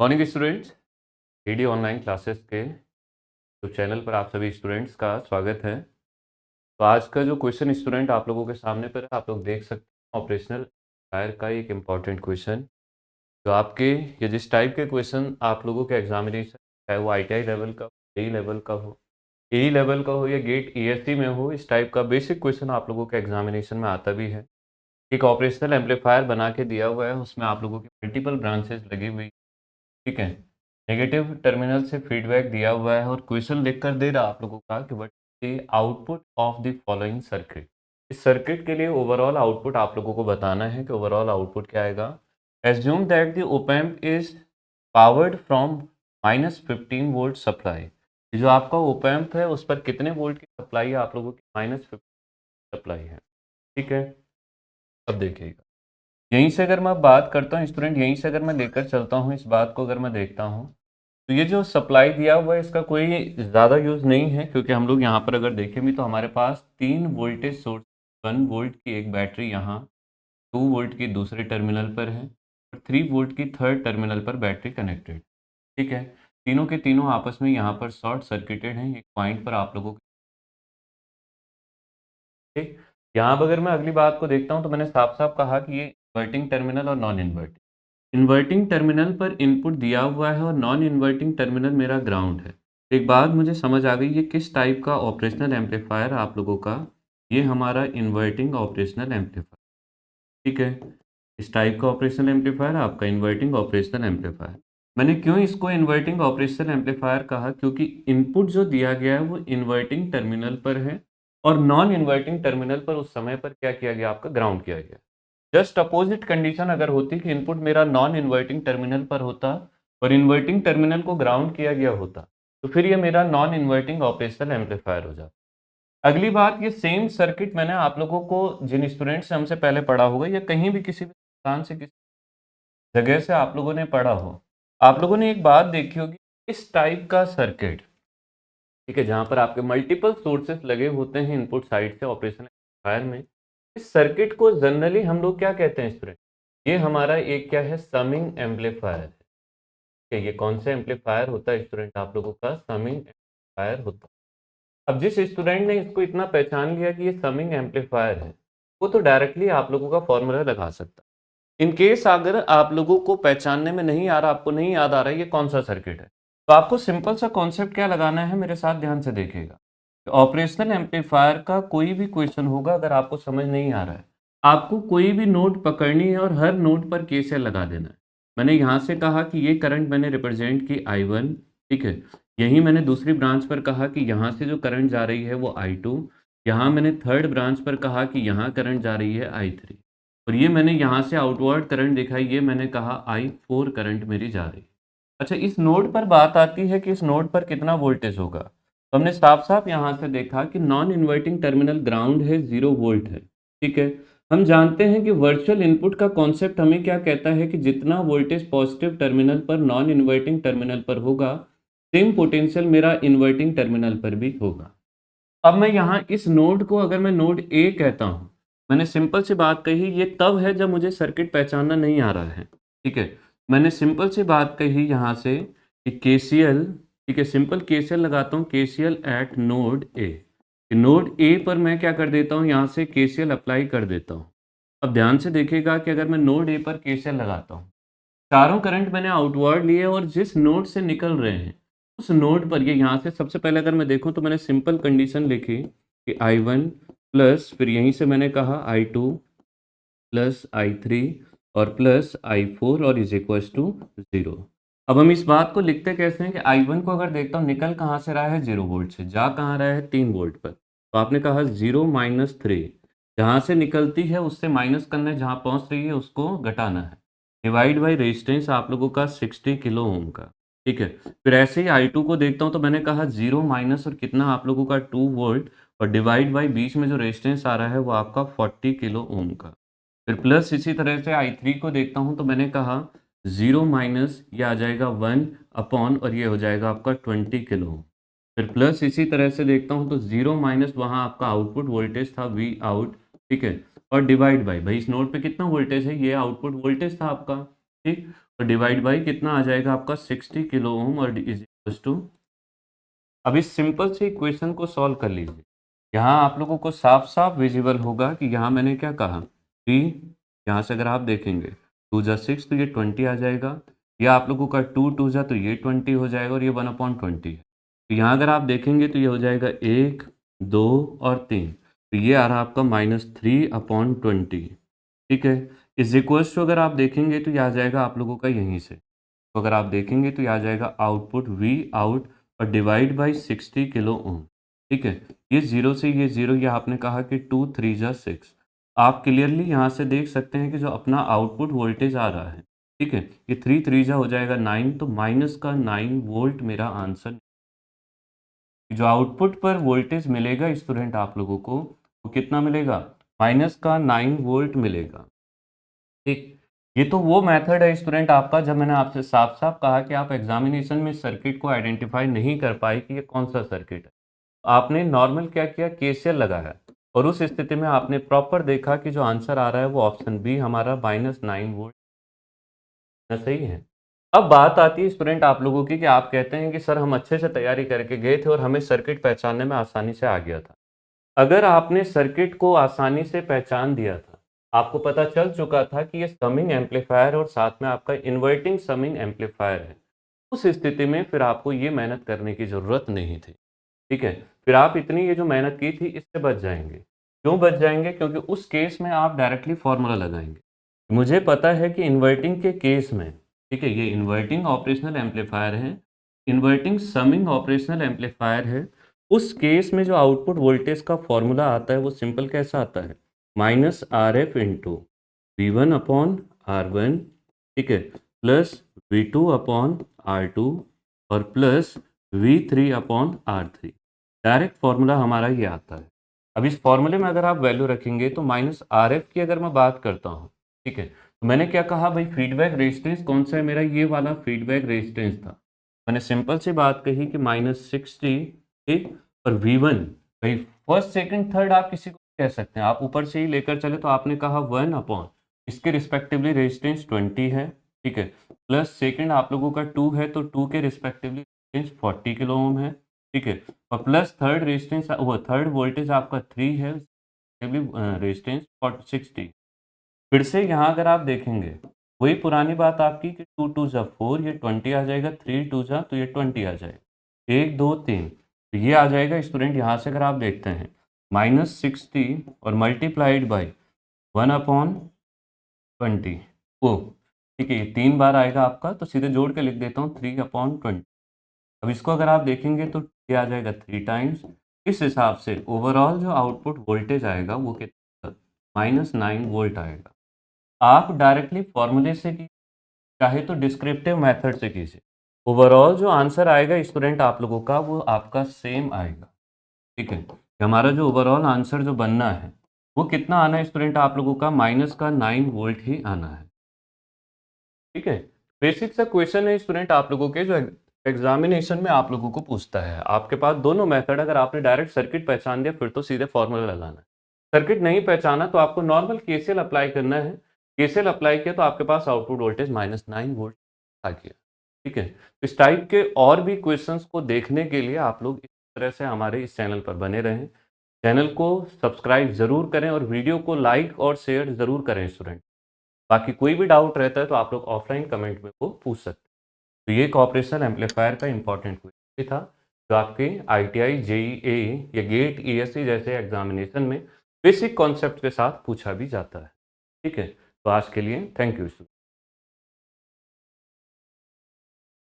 Morning students, D online classes के तो channel पर आप सभी स्टूडेंट्स का स्वागत है। तो आज का जो क्वेश्चन स्टूडेंट आप लोगों के सामने पर है, आप लोग देख सकते हैं ऑपरेशनल फायर का एक इम्पॉर्टेंट क्वेश्चन जो आपके ये जिस टाइप के क्वेश्चन आप लोगों के एग्जामिनेशन, चाहे वो ITI लेवल का हो, जेई लेवल का हो, एई लेवल का हो या गेट ESC में हो, इस टाइप का बेसिक क्वेश्चन आप लोगों के एग्जामिनेशन में आता भी है। एक ऑपरेशनल एम्पलीफायर बना के दिया हुआ है, उसमें आप लोगों की मल्टीपल ब्रांचेस लगी हुई, ठीक है। नेगेटिव टर्मिनल से फीडबैक दिया हुआ है और क्वेश्चन लिखकर दे रहा आप लोगों का कि what the output of the following circuit. इस सर्किट के लिए ओवरऑल आउटपुट आप लोगों को बताना है कि ओवरऑल आउटपुट क्या आएगा। Assume that the op amp is powered from -15 volt supply. जो आपका ओप एम्प है उस पर कितने वोल्ट की सप्लाई है, आप लोगों की -15 सप्लाई है, ठीक है। अब देखिएगा, यहीं से अगर मैं बात करता हूँ स्टूडेंट, यहीं से अगर मैं लेकर चलता हूँ इस बात को, अगर मैं देखता हूँ तो ये जो सप्लाई दिया हुआ है इसका कोई ज़्यादा यूज़ नहीं है, क्योंकि हम लोग यहाँ पर अगर देखें भी तो हमारे पास 3 वोल्टेज सोर्स, 1 वोल्ट की एक बैटरी यहाँ, 2 वोल्ट की दूसरे टर्मिनल पर है और 3 वोल्ट की थर्ड टर्मिनल पर बैटरी कनेक्टेड, ठीक है। तीनों के तीनों आपस में यहाँ पर शॉर्ट सर्किटेड हैं, एक पॉइंट पर आप लोगों को, ठीक। यहाँ पर अगर मैं अगली बात को देखता हूँ तो मैंने साफ साफ कहा कि ये इन्वर्टिंग टर्मिनल और नॉन इन्वर्टिंग, इन्वर्टिंग टर्मिनल पर इनपुट दिया हुआ है और नॉन इन्वर्टिंग टर्मिनल मेरा ग्राउंड है। एक बात मुझे समझ आ गई, ये किस टाइप का ऑपरेशनल एम्पलीफायर आप लोगों का, ये हमारा इन्वर्टिंग ऑपरेशनल एम्पलीफायर, ठीक है। इस टाइप का ऑपरेशनल एम्पलीफायर आपका इन्वर्टिंग ऑपरेशनल एम्पलीफायर। मैंने क्यों इसको इन्वर्टिंग ऑपरेशनल एम्पलीफायर कहा, क्योंकि इनपुट जो दिया गया है वो इन्वर्टिंग टर्मिनल पर है और नॉन इन्वर्टिंग टर्मिनल पर उस समय पर क्या किया गया, आपका ग्राउंड किया गया। जस्ट अपोजिट कंडीशन अगर होती कि इनपुट मेरा नॉन इन्वर्टिंग टर्मिनल पर होता और इन्वर्टिंग टर्मिनल को ग्राउंड किया गया होता, तो फिर ये मेरा नॉन इन्वर्टिंग ऑपरेशनल एम्पलीफायर हो जाता। अगली बात, ये सेम सर्किट मैंने आप लोगों को, जिन स्टूडेंट्स से हमसे पहले पढ़ा होगा या कहीं भी किसी भी स्थान से किसी जगह से आप लोगों ने पढ़ा हो, आप लोगों ने एक बात देखी होगी, इस टाइप का सर्किट, ठीक है, जहां पर आपके मल्टीपल सोर्सेस लगे होते हैं इनपुट साइड से ऑपरेशन एम्पलीफायर में, इस सर्किट को जनरली हम लोग क्या कहते हैं स्टूडेंट, ये हमारा एक क्या है, समिंग एम्पलीफायर है, ठीक है। ये कौन सा एम्पलीफायर होता है स्टूडेंट, आप लोगों का समिंग एम्पलीफायर होता है। अब जिस स्टूडेंट ने इसको इतना पहचान लिया कि ये समिंग एम्पलीफायर है, वो तो डायरेक्टली आप लोगों का फॉर्मूला लगा सकता है। इन केस अगर आप लोगों को पहचानने में नहीं आ रहा, आपको नहीं याद आ रहा है ये कौन सा सर्किट है, तो आपको सिंपल सा कॉन्सेप्ट क्या लगाना है, मेरे साथ ध्यान से देखिएगा। ऑपरेशनल एम्पलीफायर का कोई भी क्वेश्चन होगा, अगर आपको समझ नहीं आ रहा है, आपको कोई भी नोट पकड़नी है और हर नोट पर केसीएल लगा देना है। मैंने यहाँ से कहा कि ये करंट मैंने रिप्रेजेंट की I1, ठीक है। यहीं मैंने दूसरी ब्रांच पर कहा कि यहाँ से जो करंट जा रही है वो I2, यहाँ मैंने थर्ड ब्रांच पर कहा कि यहाँ करंट जा रही है I3 और ये मैंने यहाँ से आउटवर्ड करंट दिखाई, ये मैंने कहा I4 करंट मेरी जा रही है। अच्छा, इस नोड पर बात आती है कि इस नोड पर कितना वोल्टेज होगा, तो हमने साफ-साफ यहाँ से देखा कि नॉन इन्वर्टिंग टर्मिनल ग्राउंड है, 0 वोल्ट है, ठीक है। हम जानते हैं कि वर्चुअल इनपुट का कॉन्सेप्ट हमें क्या कहता है कि जितना वोल्टेज पॉजिटिव टर्मिनल पर नॉन इन्वर्टिंग टर्मिनल पर होगा, सेम पोटेंशियल मेरा इन्वर्टिंग टर्मिनल पर भी होगा। अब मैं यहाँ इस नोड को अगर मैं नोड ए कहता हूँ, मैंने सिंपल सी बात कही, ये तब है जब मुझे सर्किट पहचानना नहीं आ रहा है, ठीक है। मैंने सिंपल सी बात कही यहाँ से कि केसीएल, ठीक है, सिंपल केसीएल लगाता हूँ, KCL eight node A. Node A पर मैं क्या कर देता हूँ, यहाँ से केसीएल अप्लाई कर देता हूँ। अब ध्यान से देखिएगा कि अगर मैं नोड ए पर केसीएल लगाता हूँ, चारों करंट मैंने आउटवर्ड लिए और जिस नोड से निकल रहे हैं उस नोड पर, ये यहाँ से सबसे पहले अगर मैं देखूँ तो मैंने सिंपल कंडीशन लिखी कि I1 प्लस, फिर यहीं से मैंने कहा I2 प्लस I3 और प्लस I4 और इज इक्वल टू 0। अब हम इस बात को लिखते कैसे हैं कि I1 को अगर देखता हूँ निकल कहाँ से रहा है, 0 वोल्ट से, जा कहाँ रहा है, 3 वोल्ट पर, तो आपने कहा 0 माइनस 3, जहाँ से निकलती है उससे माइनस करना है, जहाँ पहुँच रही है उसको घटाना है, डिवाइड बाई रेजिस्टेंस आप लोगों का 60 किलो ओम का, ठीक है। फिर ऐसे ही I2 को देखता हूँ तो मैंने कहा 0 माइनस और कितना आप लोगों का 2 वोल्ट और डिवाइड बाई बीच में जो रेजिस्टेंस आ रहा है वो आपका 40 किलो ओम का। फिर प्लस इसी तरह से I3 को देखता हूँ तो मैंने कहा 0 माइनस ये आ जाएगा 1 अपॉन और ये हो जाएगा आपका 20 किलो ओम। फिर प्लस इसी तरह से देखता हूँ तो 0 माइनस वहाँ आपका आउटपुट वोल्टेज था V आउट, ठीक है, और डिवाइड बाई, भाई इस नोड पे कितना वोल्टेज है, ये आउटपुट वोल्टेज था आपका, ठीक, और डिवाइड बाई कितना आ जाएगा आपका 60 किलो ओम और इज इक्वल टू। अब इस सिंपल से इक्वेशन को सॉल्व कर लीजिए। यहाँ आप लोगों को साफ-साफ विज़िबल होगा कि यहाँ मैंने क्या कहा कि यहाँ से अगर आप देखेंगे 2 जा 6 तो ये 20 आ जाएगा। या आप लोगों का 2 2 जा तो ये 20 हो जाएगा और ये 1/20 है। तो यहाँ अगर आप देखेंगे तो ये हो जाएगा 1, 2 और 3। तो ये आ रहा है आपका -3/20। ठीक है? इज़ इक्वल्स टू अगर आप देखेंगे तो ये आ जाएगा आप लोगों का यहीं से। तो अगर आप देखेंगे तो ये आ जाएगा आउटपुट वी आउट और डिवाइड बाई 60 किलो ओम। ठीक है, ये 0 से ये 0, ये आपने कहा कि 2 3 जा 6। आप क्लियरली यहाँ से देख सकते हैं कि जो अपना आउटपुट वोल्टेज आ रहा है, ठीक है, ये 3 3 जा हो जाएगा 9, तो माइनस का 9 वोल्ट मेरा आंसर। जो आउटपुट पर वोल्टेज मिलेगा स्टूडेंट आप लोगों को, वो कितना मिलेगा? माइनस का 9 वोल्ट मिलेगा। ठीक, ये तो वो मेथड है स्टूडेंट आपका जब मैंने आपसे साफ-साफ कहा कि आप एग्ज़ामिनेशन में सर्किट को आइडेंटिफ़ाई नहीं कर पाए कि ये कौन-सा सर्किट है। आपने नॉर्मल क्या किया, केसीएल लगाया और उस स्थिति में आपने प्रॉपर देखा कि जो आंसर आ रहा है वो ऑप्शन बी हमारा -9 वोल्ट सही है। अब बात आती है स्टूडेंट आप लोगों की कि आप कहते हैं कि सर हम अच्छे से तैयारी करके गए थे और हमें सर्किट पहचानने में आसानी से आ गया था। अगर आपने सर्किट को आसानी से पहचान दिया था, आपको पता चल चुका था कि ये समिंग एम्पलीफायर और साथ में आपका इन्वर्टिंग समिंग एम्पलीफायर है, उस स्थिति में फिर आपको ये मेहनत करने की ज़रूरत नहीं थी, ठीक है? फिर आप इतनी ये जो मेहनत की थी इससे बच जाएँगे। क्यों बच जाएँगे? क्योंकि उस केस में आप डायरेक्टली फ़ॉर्मूला लगाएँगे। मुझे पता है कि इन्वर्टिंग के केस में, ठीक है, ये इन्वर्टिंग ऑपरेशनल एम्पलीफायर है, इन्वर्टिंग समिंग ऑपरेशनल एम्पलीफायर है। उस केस में जो आउटपुट वोल्टेज का फॉर्मूला आता है वो सिंपल कैसा आता है? Minus R F into V one upon R one, ठीक है, plus V two upon R two और plus V three upon R three. Direct formula हमारा ये आता है। अब इस फॉर्मूले में अगर आप वैल्यू रखेंगे तो माइनस आर एफ की अगर मैं बात करता हूँ, ठीक है, तो मैंने क्या कहा भाई, फीडबैक रेजिस्टेंस कौन सा है मेरा? ये वाला फीडबैक रेजिस्टेंस था। मैंने सिंपल सी बात कही कि -60, ठीक, और V1 भाई फर्स्ट सेकंड थर्ड आप किसी को कह सकते हैं, आप ऊपर से ही लेकर चले तो आपने कहा 1 अपॉन इसके रिस्पेक्टिवली रेजिस्टेंस 20 है, ठीक है, प्लस सेकंड आप लोगों का 2 है तो 2 के रिस्पेक्टिवली रेजिस्टेंस 40 किलो ओम है, ठीक है, और प्लस थर्ड रेजिस्टेंस वो थर्ड वोल्टेज आपका 3 है, रेजिस्टेंस 60। फिर से यहाँ अगर आप देखेंगे, वही पुरानी बात आपकी कि 2 2 जा 4, ये 20 आ जाएगा, 3 2 जा तो ये 20 आ जाएगा। 1 2 3 तो ये आ जाएगा स्टूडेंट, यहाँ से अगर आप देखते हैं -60 और मल्टीप्लाइड बाई 1/20 ओ, ठीक है, ये 3 बार आएगा आपका, तो सीधे जोड़ के लिख देता हूँ 3/20। अब इसको अगर आप देखेंगे तो ये आ जाएगा 3 टाइम्स। इस हिसाब से ओवरऑल जो आउटपुट वोल्टेज आएगा वो कितना? -9 वोल्ट आएगा। आप डायरेक्टली फॉर्मूले से की चाहे तो डिस्क्रिप्टिव मेथड से कीजिए। ओवरऑल जो आंसर आएगा स्टूडेंट आप लोगों का वो आपका सेम आएगा, ठीक है? हमारा जो ओवरऑल आंसर जो बनना है, वो कितना आना है स्टूडेंट आप लोगों का? माइनस का 9 वोल्ट ही आना है, ठीक है? बेसिक सा क्वेश्चन है स्टूडेंट आप लोगों के जो एग्जामिनेशन में आप लोगों को पूछता है। आपके पास दोनों मेथड, अगर आपने डायरेक्ट सर्किट पहचान दिया फिर तो सीधे फॉर्मूला लगाना है। सर्किट नहीं पहचाना तो आपको नॉर्मल केसीएल अप्लाई करना है। केसीएल अप्लाई किया तो आपके पास आउटपुट वोल्टेज -9 वोल्ट आ गया, ठीक है? तो इस टाइप के और भी क्वेश्चंस को देखने के लिए आप लोग इस तरह से हमारे इस चैनल पर बने रहें। चैनल को सब्सक्राइब ज़रूर करें और वीडियो को लाइक और शेयर ज़रूर करें स्टूडेंट। बाकी कोई भी डाउट रहता है तो आप लोग ऑफलाइन कमेंट में वो पूछ सकते हैं। तो ये एक ऑपरेशनल एम्पलीफायर का इंपॉर्टेंट क्वेश्चन था, जो आपके आईटीआई, जेईई या गेट, ईएससी जैसे एग्जामिनेशन में बेसिक कॉन्सेप्ट के साथ पूछा भी जाता है, ठीक है? तो आज के लिए थैंक यू।